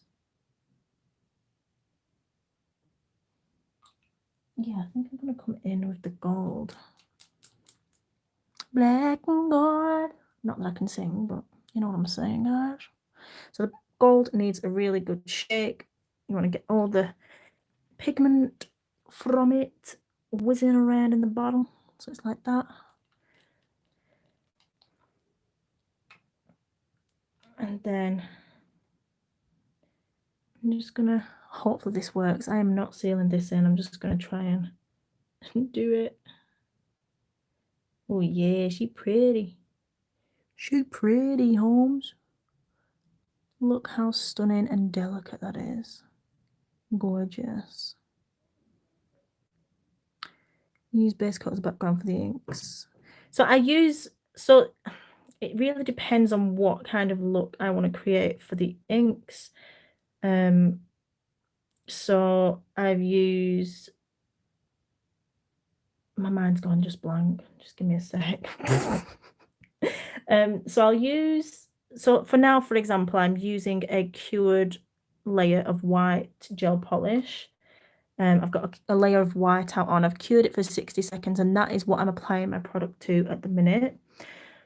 Yeah, I think I'm going to come in with the gold. Black and gold. Not that I can sing, but you know what I'm saying, guys. So the gold needs a really good shake. You want to get all the pigment from it whizzing around in the bottle. So it's like that. And then I'm just gonna, hopefully this works. I am not sealing this in. I'm just gonna try and do it. Oh yeah, she pretty. She pretty, Holmes. Look how stunning and delicate that is. Gorgeous. Use base coat as a background for the inks. So it really depends on what kind of look I want to create for the inks. So I've used, my mind's gone just blank. Just give me a sec. So for now, for example, I'm using a cured layer of white gel polish. I've got a layer of white out on. I've cured it for 60 seconds, and that is what I'm applying my product to at the minute.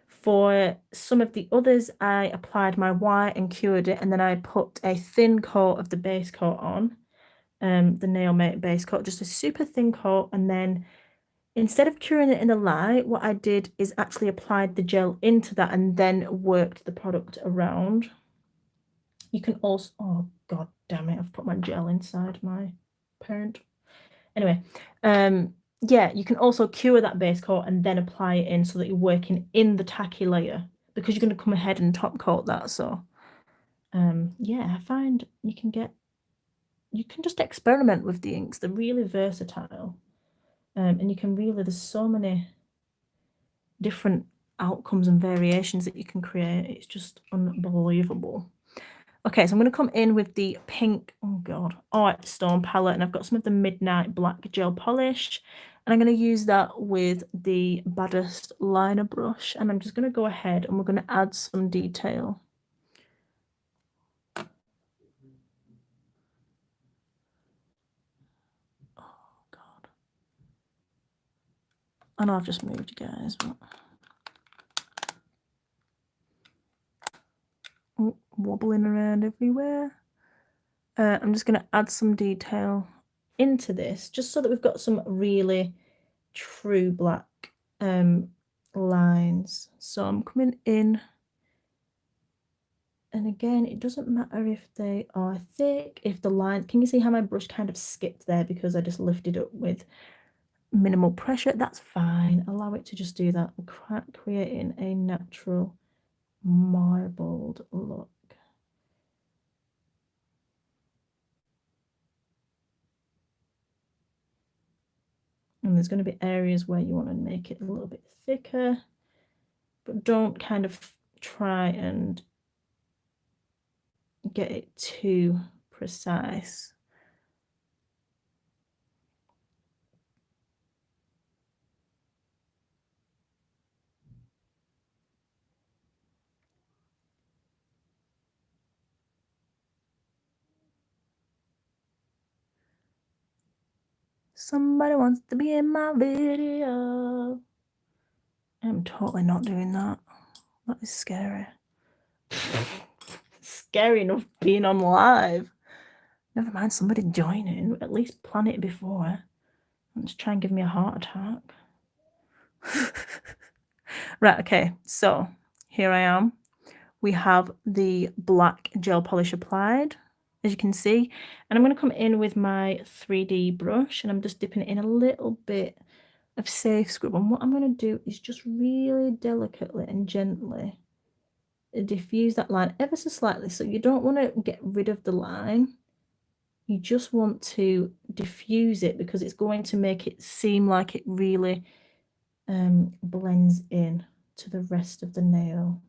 For some of the others, I applied my white and cured it, and then I put a thin coat of the base coat on, the Nail Mate base coat, just a super thin coat, and then instead of curing it in the light, what I did is actually applied the gel into that and then worked the product around. You can also, oh God damn it, I've put my gel inside my parent. Anyway, yeah, you can also cure that base coat and then apply it in so that you're working in the tacky layer, because you're going to come ahead and top coat that. So yeah, I find you can just experiment with the inks. They're really versatile, and you can really, there's so many different outcomes and variations that you can create. It's just unbelievable. Okay, so I'm going to come in with the pink, oh God, Art Stone palette, and I've got some of the Midnight Black gel polish, and I'm going to use that with the Baddest liner brush, and I'm just going to go ahead and we're going to add some detail. Oh God. I know I've just moved, you guys, but wobbling around everywhere. I'm just going to add some detail into this just so that we've got some really true black lines. So I'm coming in, and again, it doesn't matter if they are thick, if the line, can you see how my brush kind of skipped there because I just lifted up with minimal pressure? That's fine. Allow it to just do that, creating a natural marbled look. And there's going to be areas where you want to make it a little bit thicker, but don't kind of try and get it too precise. Somebody wants to be in my video. I'm totally not doing that. That is scary. Scary enough being on live. Never mind somebody joining. At least plan it before. Let's try and give me a heart attack. Right, okay, so here I am. We have the black gel polish applied, as you can see, and I'm going to come in with my 3D brush, and I'm just dipping it in a little bit of Safe Scrub, and what I'm going to do is just really delicately and gently diffuse that line ever so slightly. So you don't want to get rid of the line, you just want to diffuse it because it's going to make it seem like it really blends in to the rest of the nail.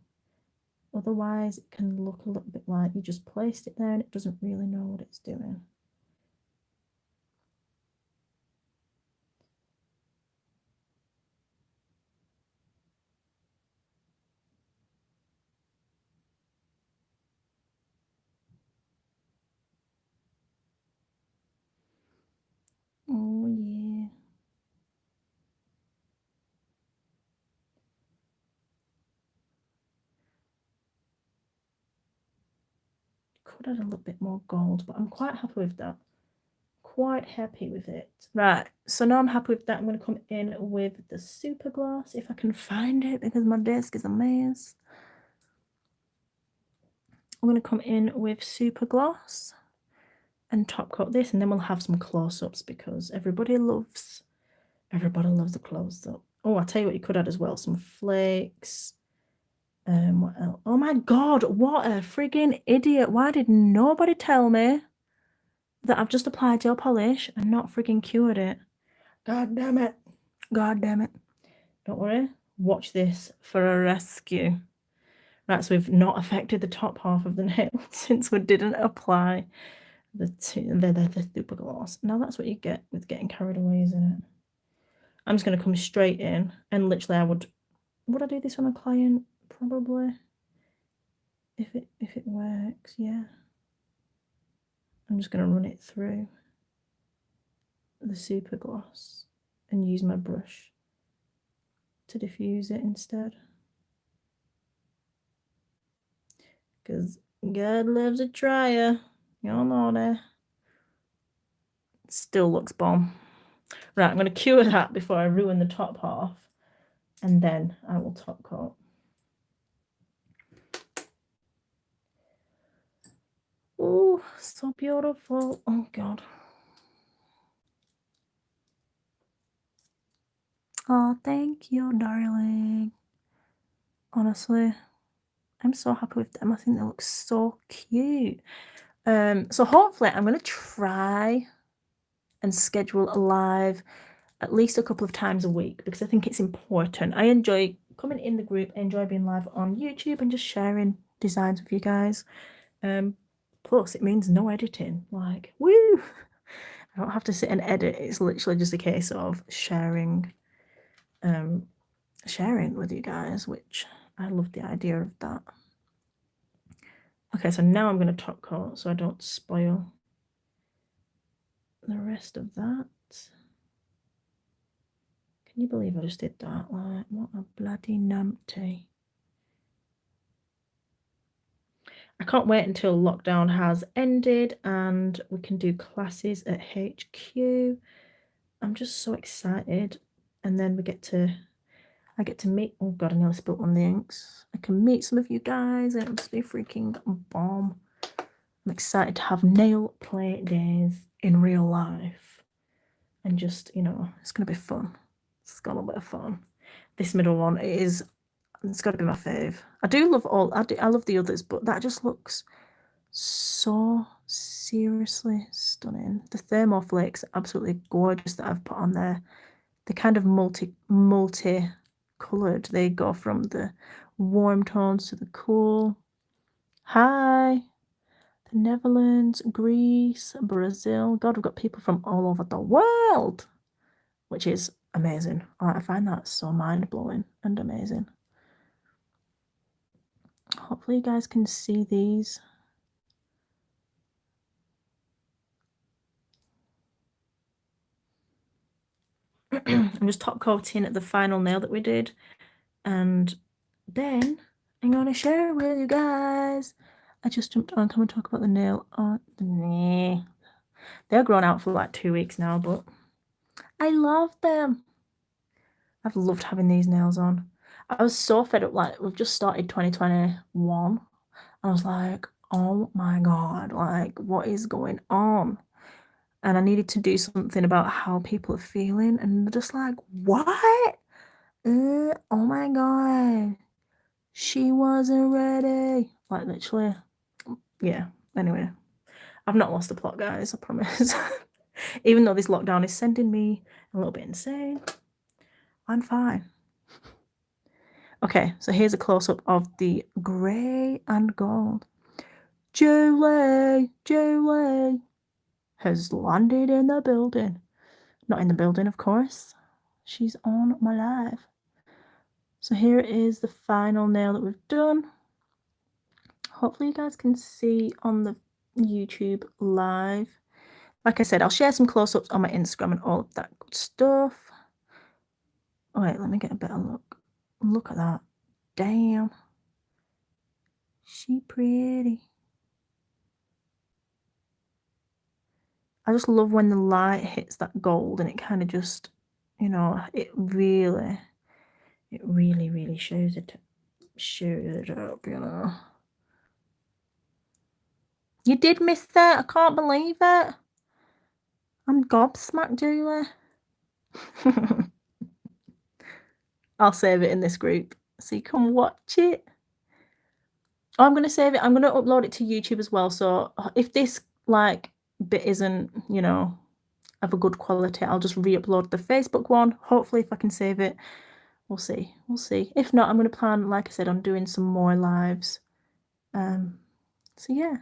Otherwise it can look a little bit like you just placed it there and it doesn't really know what it's doing. Oh yeah. Could add a little bit more gold, but I'm quite happy with that. Quite happy with it. Right, so now I'm happy with that. I'm going to come in with the super gloss if I can find it because my desk is a mess. I'm going to come in with super gloss and top coat this, and then we'll have some close-ups because everybody loves a close-up. Oh, I'll tell you what you could add as well, some flakes. What else? Oh my god, what a friggin' idiot. Why did nobody tell me that I've just applied gel polish and not friggin' cured it? God damn it. God damn it. Don't worry. Watch this for a rescue. Right, so we've not affected the top half of the nail since we didn't apply the super gloss. Now that's what you get with getting carried away, isn't it? I'm just going to come straight in and literally would I do this on a client? Probably. If it works, yeah. I'm just going to run it through the super gloss and use my brush to diffuse it instead. Because God loves a trier. Y'all know that. Still looks bomb. Right, I'm going to cure that before I ruin the top half. And then I will top coat. Oh, so beautiful. Oh, God. Oh, thank you, darling. Honestly, I'm so happy with them. I think they look so cute. So hopefully I'm going to try and schedule a live at least a couple of times a week because I think it's important. I enjoy coming in the group, I enjoy being live on YouTube and just sharing designs with you guys. Plus it means no editing, like woo! I don't have to sit and edit. It's literally just a case of sharing with you guys, which I love the idea of that. Okay, so now I'm going to top coat so I don't spoil the rest of that. Can you believe I just did that? Like, what a bloody numpty. I can't wait until lockdown has ended and we can do classes at HQ. I'm just so excited. And then I get to meet, oh god, I nearly spilled one of the inks. I can meet some of you guys and it'll just be freaking bomb. I'm excited to have nail play days in real life. And just, you know, it's going to be fun. It's got a bit of fun. This middle one it's got to be my fave. I do love I love the others, but that just looks so seriously stunning. The thermal flakes are absolutely gorgeous that I've put on there. They're kind of multi-coloured. They go from the warm tones to the cool. Hi. The Netherlands, Greece, Brazil. God, we've got people from all over the world, which is amazing. I find that so mind-blowing and amazing. Hopefully you guys can see these. I'm just top coating the final nail that we did, and then I'm gonna share it with you guys. I just jumped on. Come and talk about the nail art. They're grown out for like 2 weeks now, but I love them. I've loved having these nails on. I was so fed up. Like, we've just started 2021. I was like, oh my God, like, what is going on? And I needed to do something about how people are feeling. And they're just like, what? Oh my God. She wasn't ready. Like, literally. Yeah. Anyway, I've not lost the plot, guys. I promise. Even though this lockdown is sending me a little bit insane, I'm fine. Okay, so here's a close-up of the grey and gold. Julie has landed in the building. Not in the building, of course. She's on my live. So here is the final nail that we've done. Hopefully you guys can see on the YouTube live. Like I said, I'll share some close-ups on my Instagram and all of that good stuff. Oh, wait, let me get a better look. Look at that. Damn. She pretty. I just love when the light hits that gold and it kind of just, you know, it really shows it up, you know. You did miss that. I can't believe it. I'm gobsmacked, Julie. I'll save it in this group so you can watch it. Oh, I'm going to save it. I'm going to upload it to YouTube as well. So if this like bit isn't, you know, of a good quality, I'll just re-upload the Facebook one. Hopefully if I can save it, we'll see. If not, I'm going to plan, like I said, on doing some more lives. So yeah,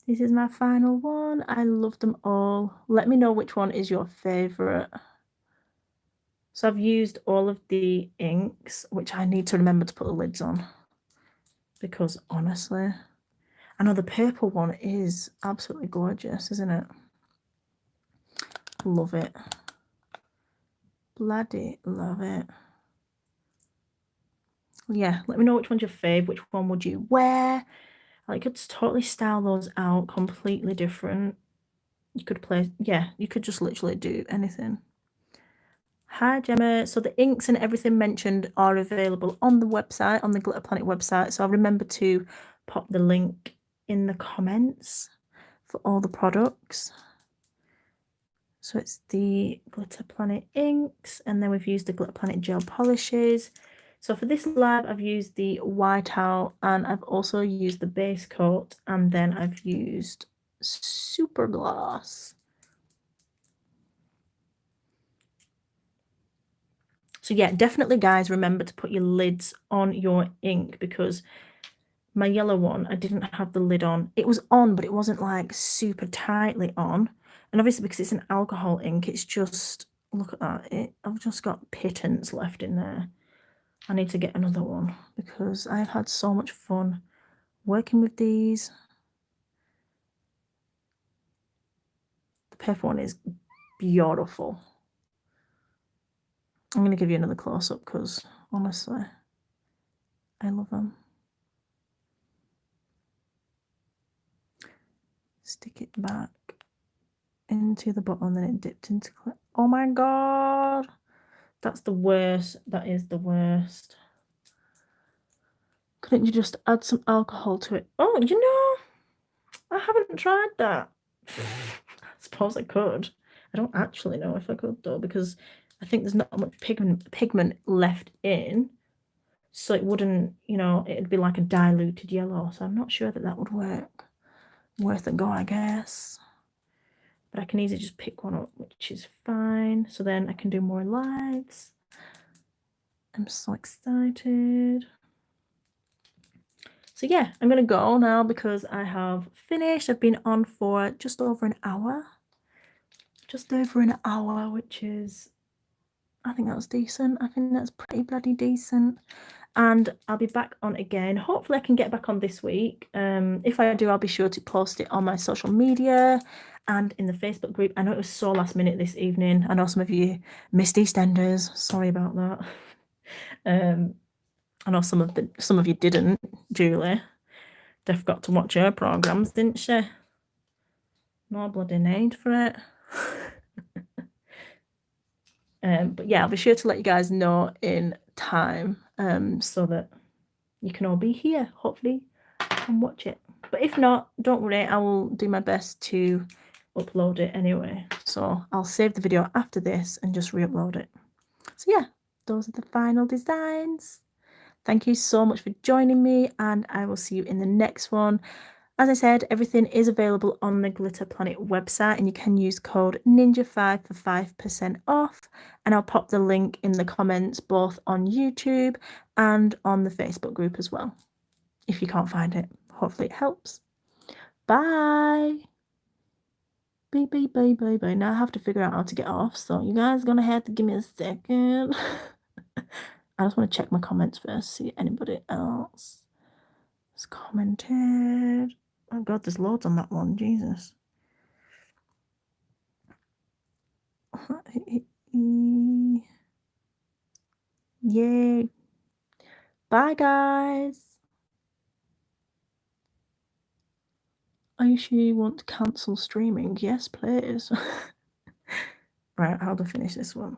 this is my final one. I love them all. Let me know which one is your favorite. So I've used all of the inks, which I need to remember to put the lids on, because honestly, I know the purple one is absolutely gorgeous, isn't it? Love it. Bloody love it. Yeah, let me know which one's your fave. Which one would you wear? I could totally style those out completely different. You could play, yeah, you could just literally do anything. Hi Gemma. So the inks and everything mentioned are available on the website, on the Glitter Planet website. So I'll remember to pop the link in the comments for all the products. So it's the Glitter Planet inks, and then we've used the Glitter Planet gel polishes. So for this lab, I've used the whiteout, and I've also used the base coat, and then I've used super gloss. So yeah, definitely guys, remember to put your lids on your ink, because my yellow one, I didn't have the lid on. It was on, but it wasn't like super tightly on. And obviously because it's an alcohol ink, it's just, look at that. I've just got pittance left in there. I need to get another one because I've had so much fun working with these. The purple one is beautiful. I'm going to give you another close-up because honestly, I love them. Stick it back into the bottom, then it dipped into clip. Oh my God, that's the worst. That is the worst. Couldn't you just add some alcohol to it? Oh, you know, I haven't tried that. I suppose I could. I don't actually know if I could though, because I think there's not much pigment left in, so it wouldn't, you know, it'd be like a diluted yellow. So I'm not sure that that would work. Worth a go, I guess. But I can easily just pick one up, which is fine. So then I can do more lives. I'm so excited. So yeah, I'm going to go now because I have finished. I've been on for just over an hour. Just over an hour, which is, I think that's decent. I think that's pretty bloody decent. And I'll be back on again. Hopefully I can get back on this week. If I do, I'll be sure to post it on my social media and in the Facebook group. I know it was so last minute this evening. I know some of you missed EastEnders. Sorry about that. I know some of you didn't. Julie, they forgot to watch her programs, didn't she? No bloody need for it. But yeah, I'll be sure to let you guys know in time, so that you can all be here, hopefully, and watch it. But if not, don't worry, I will do my best to upload it anyway. So I'll save the video after this and just re-upload it. So yeah, those are the final designs. Thank you so much for joining me, and I will see you in the next one. As I said, everything is available on the Glitter Planet website, and you can use code NINJA5 for 5% off. And I'll pop the link in the comments both on YouTube and on the Facebook group as well. If you can't find it, hopefully it helps. Bye. Bye, bye, bye, bye, bye. Now I have to figure out how to get off, so you guys are gonna have to give me a second. I just want to check my comments first, see anybody else has commented. Oh god, there's loads on that one, Jesus. Yay. Bye guys. Are you sure you want to cancel streaming? Yes, please. Right, how do I finish this one?